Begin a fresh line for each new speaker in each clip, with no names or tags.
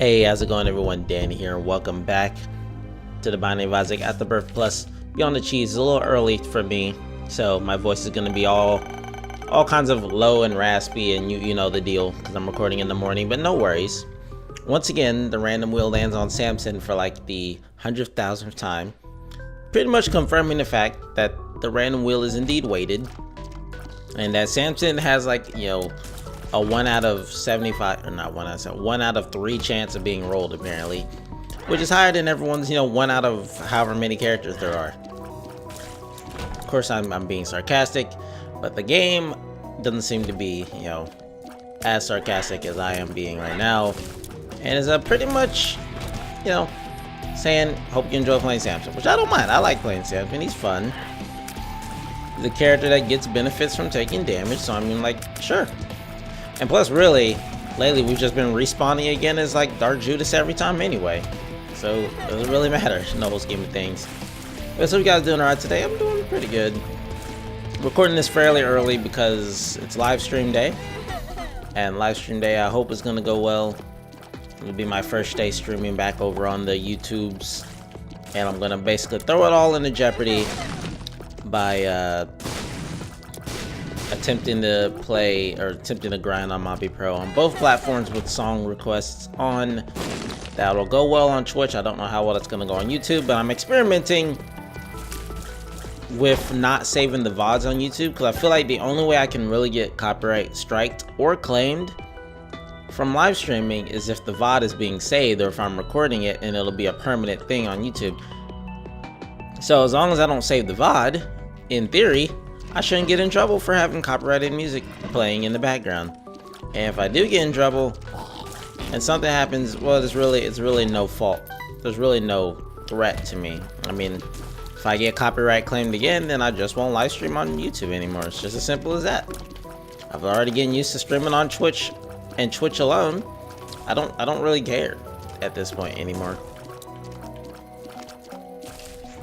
Hey, how's it going everyone? Danny here, and welcome back to the Binding of Isaac Afterbirth Plus Beyond the Cheese. It's a little early for me, so my voice is going to be all kinds of low and raspy, and you know the deal, because I'm recording in the morning, but no worries. Once again, the random wheel lands on Samson for like the 100,000th time, pretty much confirming the fact that the random wheel is indeed weighted, and that Samson has, like, you know, a 1 out of 75, or not 1 out of 7, 1 out of 3 chance of being rolled, apparently, which is higher than everyone's, you know, 1 out of however many characters there are. Of course, I'm being sarcastic, but the game doesn't seem to be, you know, as sarcastic as I am being right now, and is pretty much, you know, saying, hope you enjoy playing Samson, which I don't mind. I like playing Samson. He's fun. The character that gets benefits from taking damage, so I mean, like, sure. And plus, really, lately we've just been respawning again as like Dark Judas every time anyway. So it doesn't really matter in the whole scheme of things. But so you guys doing alright today? I'm doing pretty good. Recording this fairly early because it's live stream day. And live stream day I hope is gonna go well. It'll be my first day streaming back over on the YouTubes. And I'm gonna basically throw it all into jeopardy by attempting to grind on Mobby Pro on both platforms with song requests on. That'll go well on Twitch. I don't know how well it's gonna go on YouTube, but I'm experimenting with not saving the VODs on YouTube, because I feel like the only way I can really get copyright striked or claimed from live streaming is if the VOD is being saved, or if I'm recording it and it'll be a permanent thing on YouTube. So as long as I don't save the VOD, in theory, I shouldn't get in trouble for having copyrighted music playing in the background. And if I do get in trouble and something happens, well, it's really no fault. There's really no threat to me. I mean, if I get copyright claimed again, then I just won't live stream on YouTube anymore. It's just as simple as that. I've already getting used to streaming on Twitch, and Twitch alone, I don't really care at this point anymore.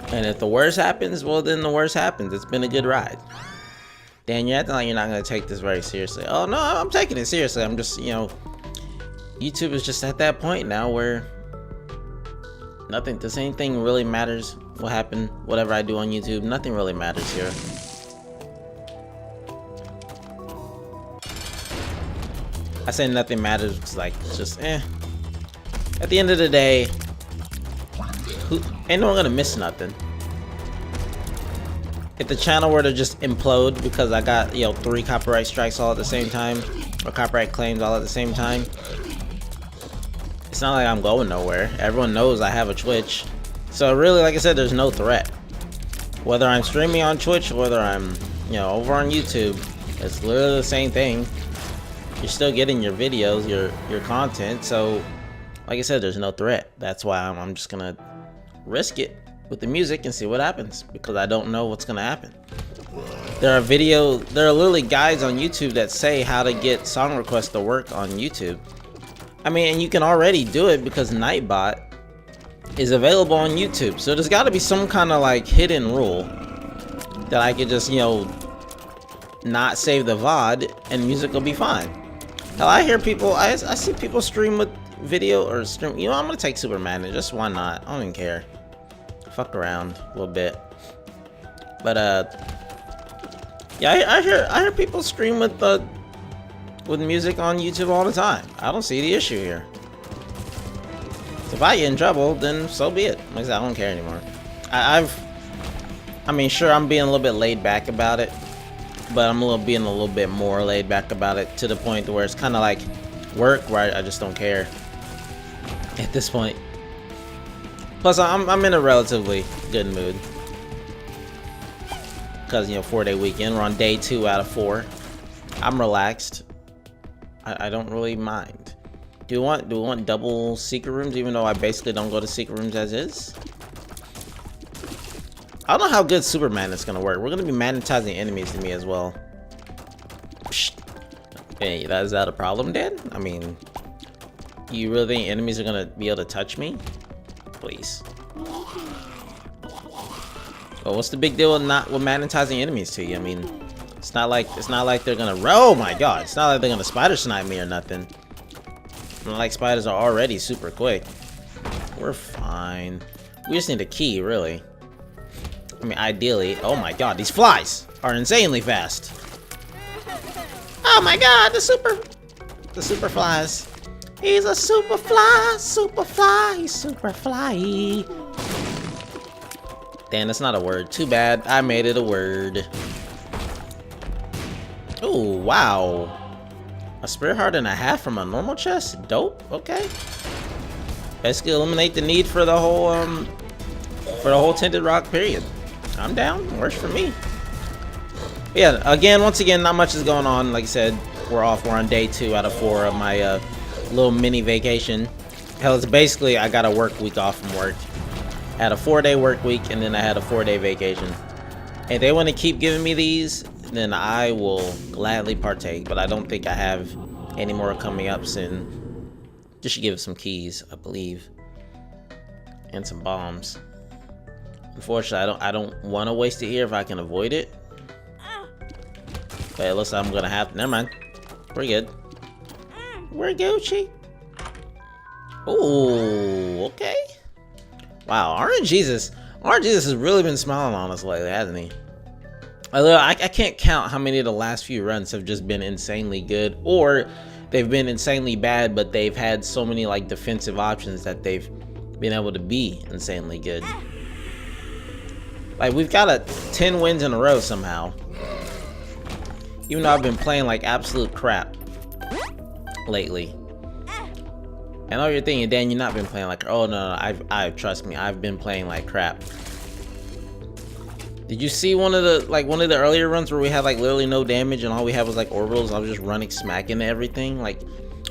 And if the worst happens, well, then the worst happens. It's been a good ride. Dan, you're acting like you're not going to take this very seriously. Oh, no, I'm taking it seriously. I'm just, you know, YouTube is just at that point now where nothing, does anything really matters what happened, whatever I do on YouTube? Nothing really matters here. I say nothing matters, it's like, it's just, eh. At the end of the day, ain't no one gonna miss nothing. If the channel were to just implode because I got, you know, 3 copyright strikes all at the same time, or copyright claims all at the same time, it's not like I'm going nowhere. Everyone knows I have a Twitch. So really, like I said, there's no threat. Whether I'm streaming on Twitch, whether I'm, you know, over on YouTube, it's literally the same thing. You're still getting your videos, your content, so like I said, there's no threat. That's why I'm just gonna risk it with the music and see what happens, because I don't know what's gonna happen. There are literally guides on YouTube that say how to get song requests to work on YouTube. I mean, and you can already do it because Nightbot is available on YouTube. So there's got to be some kind of like hidden rule that I could just, you know, not save the VOD and music will be fine. Hell, I hear people, I see people stream with video or stream, you know, I'm gonna take Superman, just why not? I don't even care. Fuck around a little bit. But yeah, I hear people stream with music on YouTube all the time. I don't see the issue here. So if I get in trouble, then so be it. Like I said, I don't care anymore. I mean, sure, I'm being a little bit laid back about it, but I'm being a little bit more laid back about it, to the point where it's kind of like work, where I just don't care at this point. Plus, I'm in a relatively good mood because, you know, 4-day weekend. We're on day 2 out of 4. I'm relaxed. I don't really mind. Do we want double secret rooms, even though I basically don't go to secret rooms as is? I don't know how good Superman is gonna work. We're gonna be magnetizing enemies to me as well. Psst. Hey, is that a problem, Dan? I mean, you really think enemies are gonna be able to touch me? Please. Well, what's the big deal with magnetizing enemies to you? I mean, it's not like they're gonna. Oh my god! It's not like they're gonna spider snipe me or nothing. Like spiders are already super quick. We're fine. We just need a key, really. I mean, ideally. Oh my god, these flies are insanely fast. Oh my god, the super flies. He's a super fly, he's super fly. Damn, that's not a word. Too bad. I made it a word. Oh, wow. A spirit heart and a half from a normal chest? Dope. Okay. Basically eliminate the need for the whole tinted rock period. I'm down. Works for me. Yeah, once again, not much is going on. Like I said, we're on day 2 out of 4 of my little mini vacation. Hell, it's basically I got a work week off from work. I had a 4-day work week, and then I had a 4-day vacation. If they want to keep giving me these, then I will gladly partake. But I don't think I have any more coming up soon. Just should give it some keys, I believe, and some bombs. Unfortunately, I don't want to waste it here if I can avoid it. But it looks like I'm gonna have to. Never mind. We're good. We're Gucci. Ooh, okay. Wow, RNGesus has really been smiling on us lately, hasn't he? I can't count how many of the last few runs have just been insanely good, or they've been insanely bad, but they've had so many like defensive options that they've been able to be insanely good. Like, we've got 10 wins in a row somehow. Even though I've been playing like absolute crap lately. I know you're thinking, Dan, you've not been playing like, oh no, I trust me, I've been playing like crap. Did you see one of the earlier runs where we had like literally no damage and all we had was like orbitals? I was just running smack into everything. Like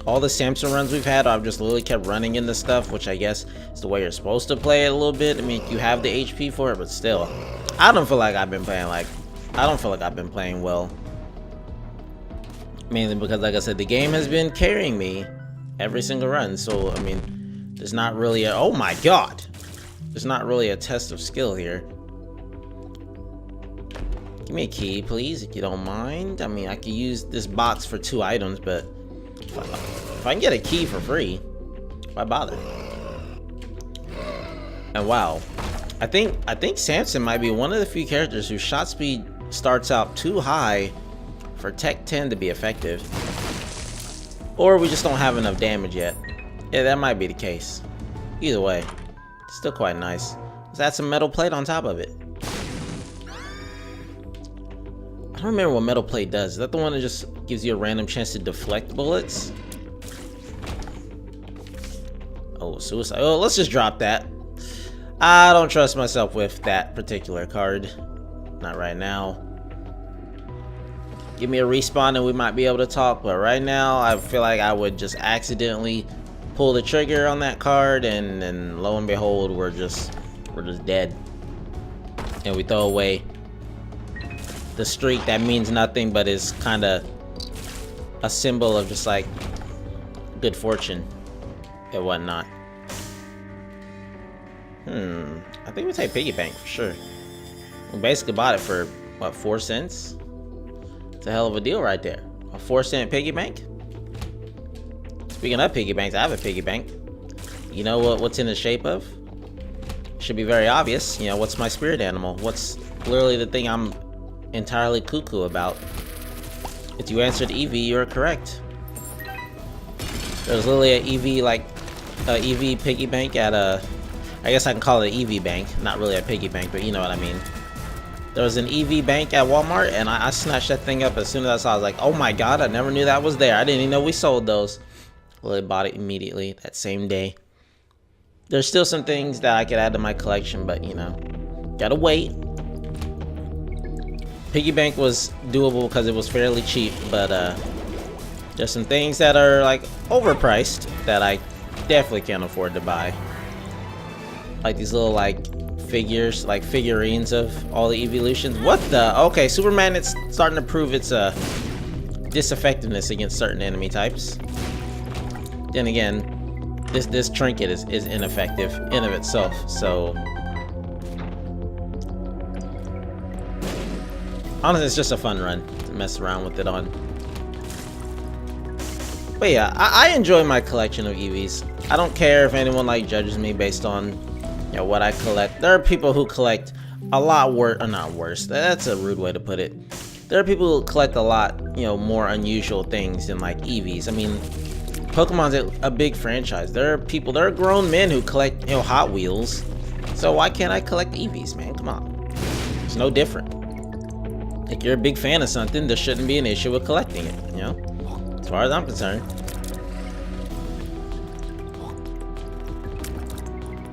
all the Samson runs we've had, I've just literally kept running into stuff, which I guess is the way you're supposed to play it a little bit. I mean, you have the HP for it, but still, I don't feel like I've been playing well. Mainly because, like I said, the game has been carrying me every single run. So I mean, there's not really a, oh my god, there's not really a test of skill here. Give me a key, please, if you don't mind. I mean, I could use this box for 2 items, but if I can get a key for free, why bother? And wow, I think Samson might be one of the few characters whose shot speed starts out too high for Tech 10 to be effective. Or we just don't have enough damage yet. Yeah, that might be the case. Either way, still quite nice. Let's add some metal plate on top of it. I don't remember what metal plate does. Is that the one that just gives you a random chance to deflect bullets? Oh, suicide. Oh, let's just drop that. I don't trust myself with that particular card. Not right now. Give me a respawn and we might be able to talk, but right now I feel like I would just accidentally pull the trigger on that card, and then lo and behold, we're just dead. And we throw away the streak that means nothing but is kind of a symbol of just like good fortune and whatnot. I think we take piggy bank for sure. We basically bought it for what, 4 cents? It's a hell of a deal right there. A 4-cent piggy bank. Speaking of piggy banks, I have a piggy bank. You know what's in the shape of? Should be very obvious. You know, what's my spirit animal? What's literally the thing I'm entirely cuckoo about? If you answered EV, you're correct. There's literally an EV, like a EV piggy bank at a, I guess I can call it an EV bank, not really a piggy bank, but you know what I mean. There was an EV bank at Walmart, and I snatched that thing up as soon as I saw it. I was like, oh my god, I never knew that was there. I didn't even know we sold those. Well, I bought it immediately that same day. There's still some things that I could add to my collection, but you know, gotta wait. Piggy bank was doable because it was fairly cheap, but there's some things that are like overpriced that I definitely can't afford to buy. Like these little like figures, like figurines of all the evolutions. What the? Okay, Superman, it's starting to prove its diseffectiveness against certain enemy types. Then again, this trinket is ineffective in of itself, so honestly, it's just a fun run to mess around with it on. But yeah, I enjoy my collection of EVs. I don't care if anyone like judges me based on, you know, what I collect. There are people who collect a lot worse, or not worse. That's a rude way to put it. There are people who collect a lot, you know, more unusual things than like EVs. I mean, Pokemon's a big franchise. There are grown men who collect, you know, Hot Wheels. So why can't I collect EVs, man? Come on. It's no different. If you're a big fan of something, there shouldn't be an issue with collecting it, you know? As far as I'm concerned.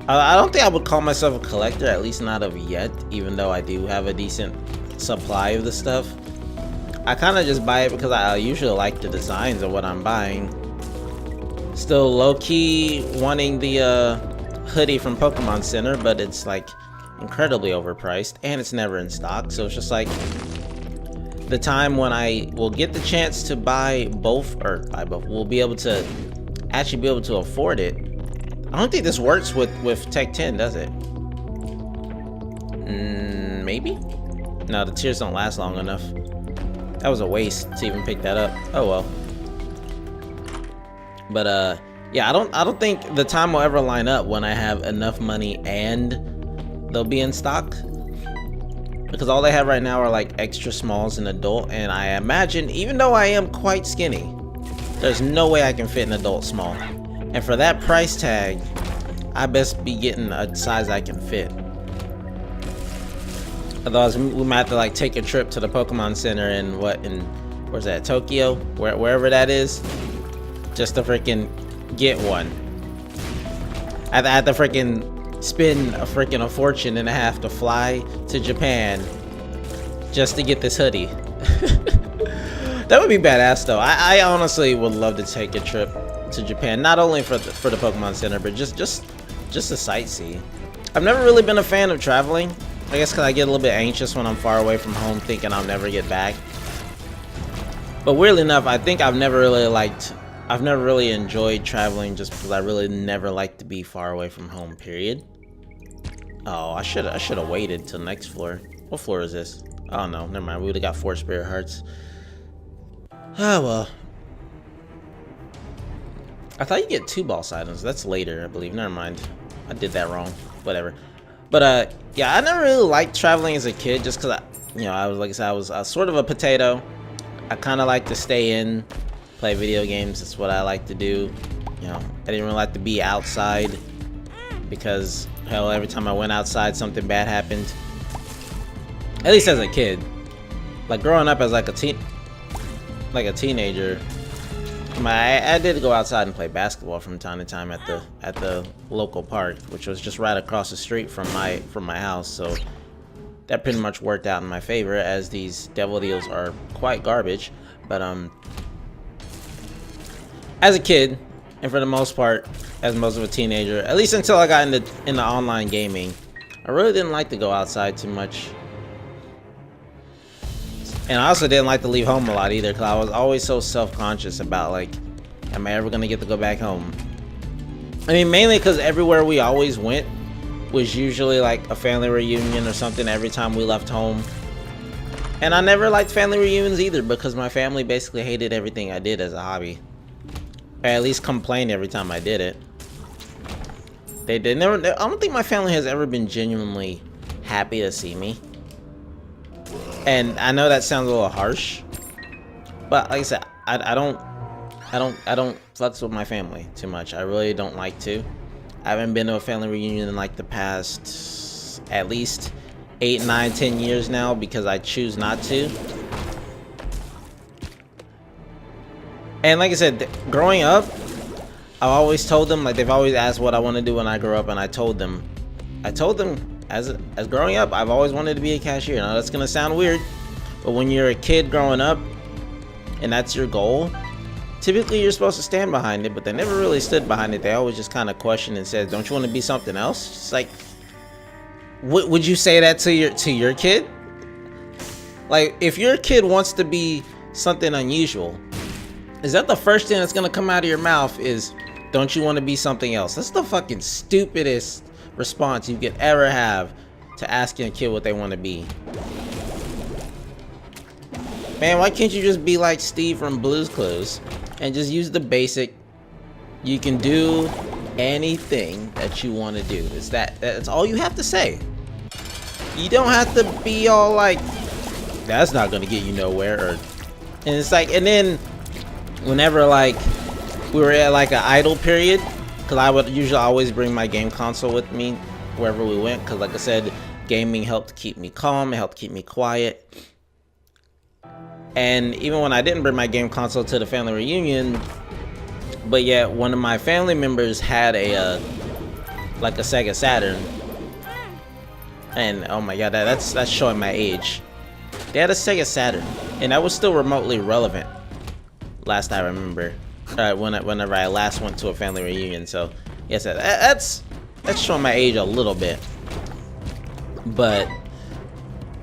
I don't think I would call myself a collector, at least not of yet, even though I do have a decent supply of the stuff. I kind of just buy it because I usually like the designs of what I'm buying. Still low-key wanting the hoodie from Pokemon Center, but it's like incredibly overpriced and it's never in stock, so it's just like the time when I will get the chance to buy both, or we'll be able to actually be able to afford it. I don't think this works with Tech 10, does it? Maybe? No, the tiers don't last long enough. That was a waste to even pick that up. Oh well. But yeah, I don't think the time will ever line up when I have enough money and they'll be in stock. Because all they have right now are like extra smalls and adult, and I imagine, even though I am quite skinny, there's no way I can fit an adult small. And for that price tag, I best be getting a size I can fit. Otherwise, we might have to like take a trip to the Pokemon Center in where's that, Tokyo? Wherever that is, just to freaking get one. I have to freaking spend a fortune and a half to fly to Japan just to get this hoodie. That would be badass though. I honestly would love to take a trip to Japan, not only for the Pokemon Center, but just to sightsee. I've never really been a fan of traveling. I guess because I get a little bit anxious when I'm far away from home, thinking I'll never get back. But weirdly enough, I think I've never really enjoyed traveling, just because I really never like to be far away from home, period. Oh, I should have waited till the next floor. What floor is this? Oh no, never mind. We would have got 4 Spirit Hearts. Oh well. I thought you get 2 boss items. That's later, I believe. Never mind. I did that wrong. Whatever. But yeah, I never really liked traveling as a kid, just because I was, like I said, I was sort of a potato. I kind of like to stay in, play video games. That's what I like to do. You know, I didn't really like to be outside because hell, every time I went outside, something bad happened. At least as a kid. Like growing up as like a teenager, I did go outside and play basketball from time to time at the local park, which was just right across the street from my house. So that pretty much worked out in my favor, as these devil deals are quite garbage. But as a kid, and for the most part, as most of a teenager, at least until I got into online gaming, I really didn't like to go outside too much. And I also didn't like to leave home a lot either, because I was always so self-conscious about, like, am I ever gonna get to go back home? I mean, mainly because everywhere we always went was usually like a family reunion or something every time we left home. And I never liked family reunions either, because my family basically hated everything I did as a hobby. Or at least complained every time I did it. I don't think my family has ever been genuinely happy to see me. And I know that sounds a little harsh, but like I said, I don't flex with my family too much. I really don't like to. I haven't been to a family reunion in like the past at least 8, 9, 10 years now, because I choose not to. And like I said, growing up, I always told them, like, they've always asked what I want to do when I grow up, and I told them as growing up, I've always wanted to be a cashier. Now that's gonna sound weird, but when you're a kid growing up and that's your goal, typically you're supposed to stand behind it, but they never really stood behind it. They always just kind of questioned and said, don't you want to be something else? It's like, would you say that to your kid? Like, if your kid wants to be something unusual, is that the first thing that's gonna come out of your mouth is, don't you want to be something else? That's the fucking stupidest response you could ever have to asking a kid what they want to be. Man, why can't you just be like Steve from Blue's Clues? and just use the basic. You can do anything that you want to do. That's all you have to say. You don't have to be all like, that's not gonna get you nowhere, and it's like, and then whenever like we were at like an idle period, because I would usually always bring my game console with me wherever we went, because like I said, gaming helped keep me calm, it helped keep me quiet. And even when I didn't bring my game console to the family reunion, but yet one of my family members had a like a Sega Saturn, and oh my god, that's showing my age. They had a Sega Saturn, and that was still remotely relevant last I remember, whenever I last went to a family reunion. So yes, that's showing my age a little bit. But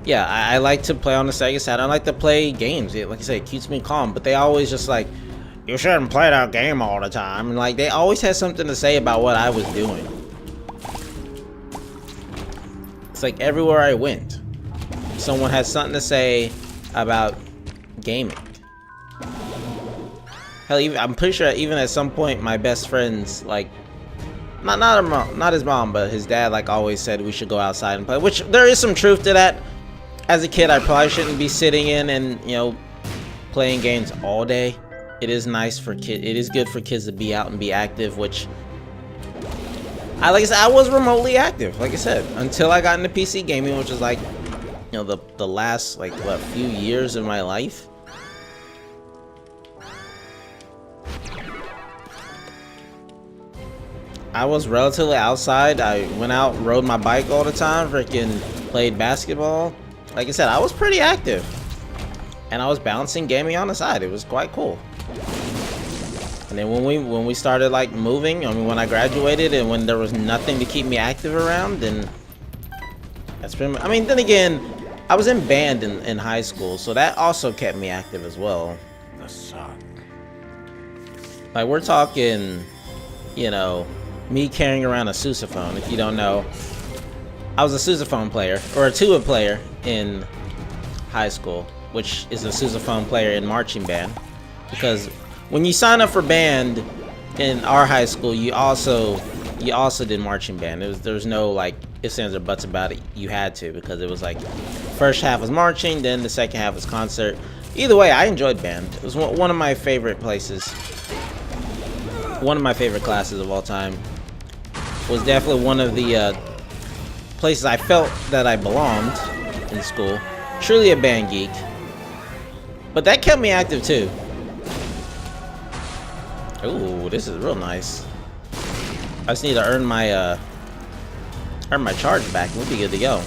yeah, I like to play on the Sega Saturn. I like to play games. Like I said, it keeps me calm. But they always just like, you shouldn't play that game all the time. And like, they always had something to say about what I was doing. It's like everywhere I went, someone had something to say about gaming. Hell, even, I'm pretty sure even at some point my best friends, like, not his mom, but his dad, like, always said we should go outside and play, which there is some truth to that. As a kid, I probably shouldn't be sitting in and, you know, playing games all day. It is nice for kids. It is good for kids to be out and be active, which like I said, I was remotely active, like I said, until I got into PC gaming, which is like, you know, the last, like, what, few years of my life. I was relatively outside. I went out, rode my bike all the time, freaking played basketball. Like I said, I was pretty active. And I was balancing gaming on the side. It was quite cool. And then when we started like moving, I mean, when I graduated and when there was nothing to keep me active around, then that's pretty much, I mean, then again, I was in band in high school, so that also kept me active as well. The sun. Like, we're talking, you know, me carrying around a sousaphone. If you don't know, I was a sousaphone player, or a tuba player in high school, which is a sousaphone player in marching band. Because when you sign up for band in our high school, you also did marching band. There was no like ifs, ands, or buts about it. You had to, because it was like first half was marching, then the second half was concert. Either way, I enjoyed band. It was one of my favorite places. One of my favorite classes of all time. Was definitely one of the places I felt that I belonged in school. Truly a band geek. But that kept me active too. Ooh, this is real nice. I just need to earn my charge back. We'll be good to go.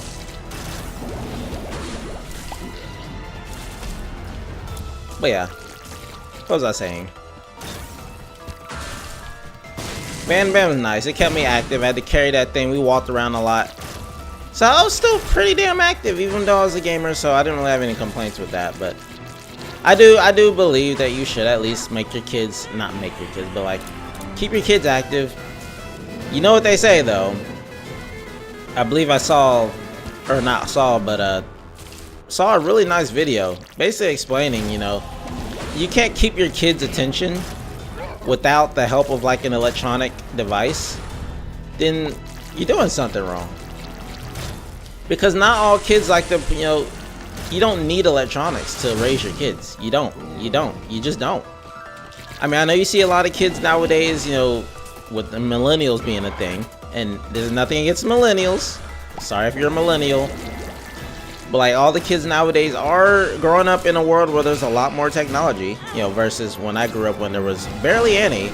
But yeah, what was I saying? Band was nice. It kept me active. I had to carry that thing. We walked around a lot. So I was still pretty damn active, even though I was a gamer, so I didn't really have any complaints with that. But I do believe that you should at least make your kids, not make your kids, but like, keep your kids active. You know what they say though? I believe I saw, or not saw, but saw a really nice video basically explaining, you know, you can't keep your kids' attention without the help of like an electronic device, then you're doing something wrong. Because not all kids like to, you know, you don't need electronics to raise your kids. You just don't. I mean, I know you see a lot of kids nowadays, you know, with the millennials being a thing, and there's nothing against millennials. Sorry if you're a millennial. But like, all the kids nowadays are growing up in a world where there's a lot more technology, you know, versus when I grew up, when there was barely any.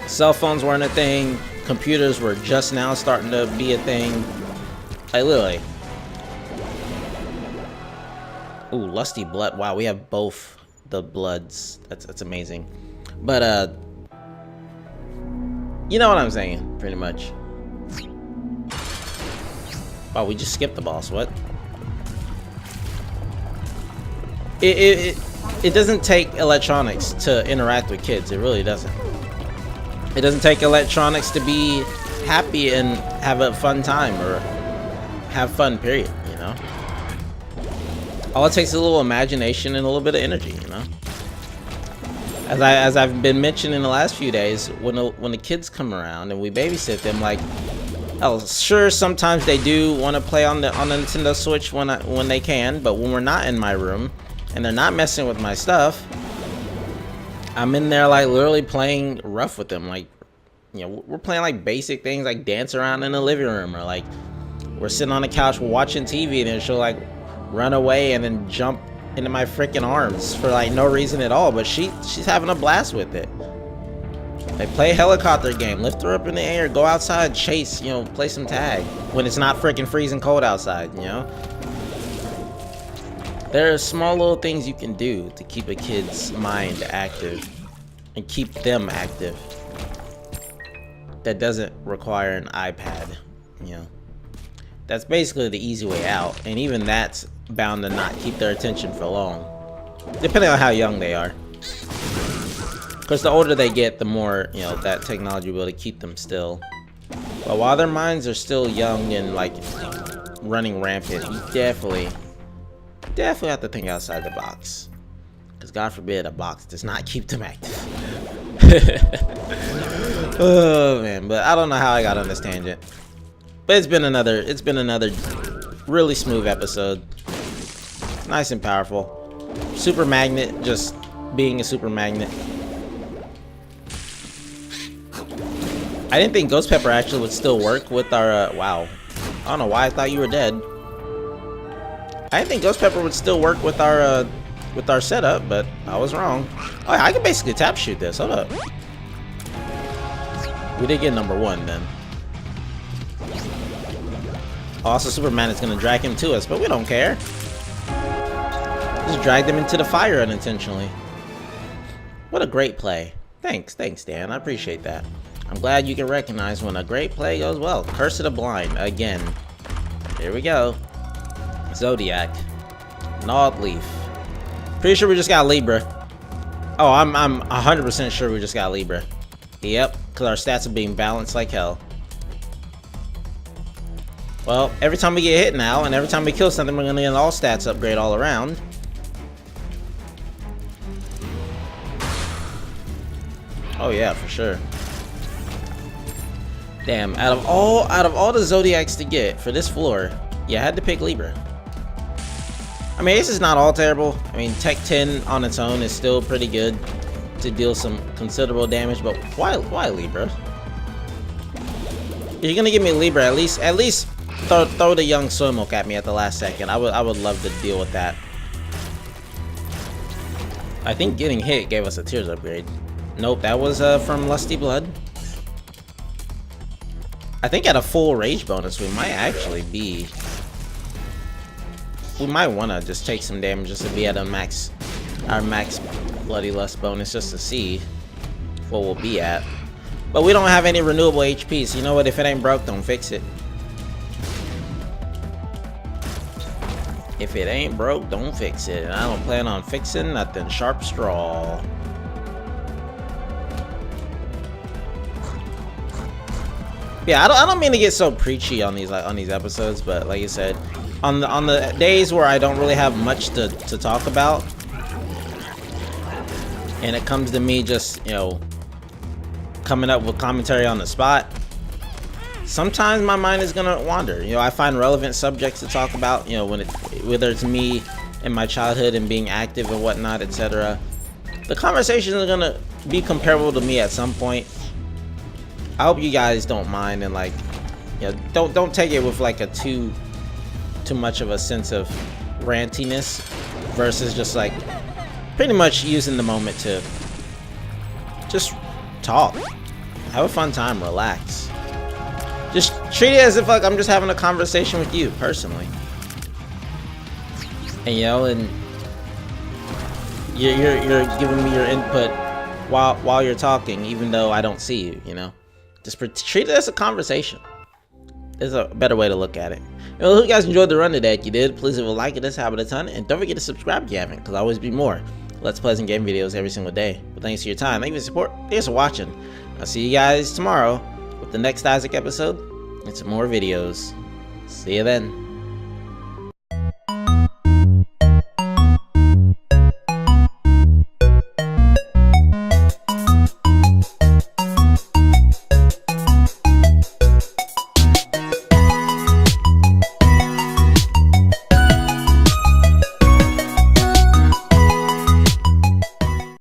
Cell phones weren't a thing. Computers were just now starting to be a thing. Like, literally. Ooh, lusty blood. Wow, we have both the bloods. That's amazing. But you know what I'm saying, pretty much. Wow, we just skipped the boss. What? It doesn't take electronics to interact with kids. It really doesn't. It doesn't take electronics to be happy and have a fun time, or have fun, period, you know? All it takes is a little imagination and a little bit of energy, you know? As I've been mentioning in the last few days, when the kids come around and we babysit them, like, oh, sure, sometimes they do want to play on the Nintendo Switch when they can, but when we're not in my room and they're not messing with my stuff, I'm in there like literally playing rough with them. Like, you know, we're playing like basic things like dance around in the living room, or like we're sitting on the couch watching TV and then she'll like run away and then jump into my freaking arms for like no reason at all, but she's having a blast with it. They play a helicopter game, lift her up in the air, go outside, chase, you know, play some tag when it's not freaking freezing cold outside, you know. There are small little things you can do to keep a kid's mind active and keep them active that doesn't require an iPad, you know. That's basically the easy way out, and even that's bound to not keep their attention for long, depending on how young they are. Because the older they get, the more, you know, that technology will be able to keep them still. But while their minds are still young and like running rampant, you definitely have to think outside the box. Because God forbid a box does not keep them active. Oh man, but I don't know how I got on this tangent. But it's been another really smooth episode. Nice and powerful. Super magnet, just being a super magnet. I didn't think Ghost Pepper actually would still work with our, wow. I don't know why I thought you were dead. I didn't think Ghost Pepper would still work with our setup, but I was wrong. Oh, I can basically tap shoot this, hold up. We did get number 1 then. Also, Superman is gonna drag him to us, but we don't care. Just dragged him into the fire unintentionally. What a great play. Thanks, Dan, I appreciate that. I'm glad you can recognize when a great play goes well. Curse of the Blind, again. Here we go. Zodiac. Gnawed Leaf. Pretty sure we just got Libra. Oh, I'm 100% sure we just got Libra. Yep, because our stats are being balanced like hell. Well, every time we get hit now, and every time we kill something, we're going to get an all stats upgrade all around. Oh yeah, for sure. Damn, out of all the Zodiacs to get for this floor, yeah, I had to pick Libra. I mean, Ace is not all terrible. I mean, Tech 10 on its own is still pretty good to deal some considerable damage, but why Libra? If you're gonna give me Libra, at least throw the young soy milk at me at the last second. I would love to deal with that. I think getting hit gave us a Tears upgrade. Nope, that was from Lusty Blood. I think at a full rage bonus, we might actually be. We might want to just take some damage just to be at a max, our max Bloody Lust bonus, just to see what we'll be at. But we don't have any renewable HP, so you know what? If it ain't broke, don't fix it. If it ain't broke, don't fix it. And I don't plan on fixing nothing. Sharp straw. Yeah, I don't mean to get so preachy on these episodes, but like you said, on the days where I don't really have much to talk about, and it comes to me just, you know, coming up with commentary on the spot, sometimes my mind is gonna wander. You know, I find relevant subjects to talk about, you know, whether it's me and my childhood and being active and whatnot, etc. The conversations are gonna be comparable to me at some point. I hope you guys don't mind, and like, you know, don't take it with like a too much of a sense of rantiness versus just like pretty much using the moment to just talk, have a fun time, relax. Just treat it as if like I'm just having a conversation with you personally, and you know, and you're giving me your input while you're talking, even though I don't see you. You know, just treat it as a conversation. There's a better way to look at it. And I hope you guys enjoyed the run today. If you did, please leave a like it, this habit a ton, and don't forget to subscribe if you haven't, because I always be more Let's Plays and game videos every single day. But thanks for your time, thank you for your support, thanks for watching. I'll see you guys tomorrow with the next Isaac episode and some more videos. See you then.